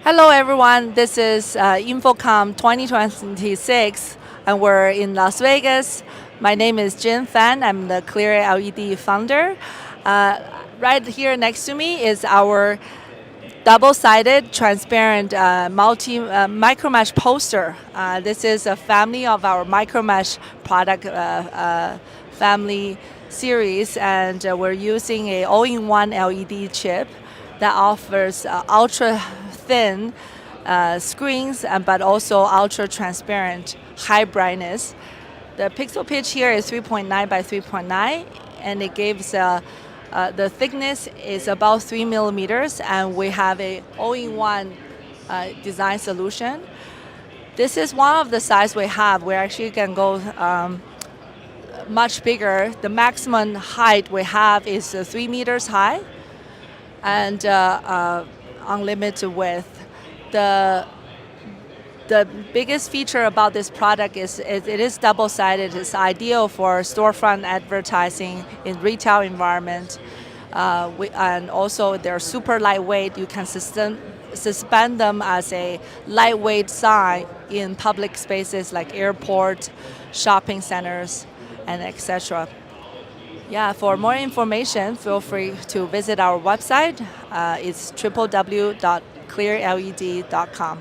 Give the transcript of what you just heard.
Hello, everyone. This is InfoComm 2026, and we're in Las Vegas. My name is Jin Fan. I'm the ClearLED founder. Right here next to me is our double-sided, transparent, MicroMesh poster. This is a family of our MicroMesh product family series, and we're using a all-in-one LED chip that offers ultra thin screens, but also ultra transparent, high brightness. The pixel pitch here is 3.9 by 3.9, and it gives the thickness is about 3 millimeters, and we have a all-in-one design solution. This is one of the size we have. We actually can go much bigger. The maximum height we have is 3 meters high, and unlimited width. The biggest feature about this product is it is double-sided. It's ideal for storefront advertising in retail environment. And also they're super lightweight. You can suspend them as a lightweight sign in public spaces like airport, shopping centers, and etc. Yeah, for more information, feel free to visit our website. It's www.clearled.com.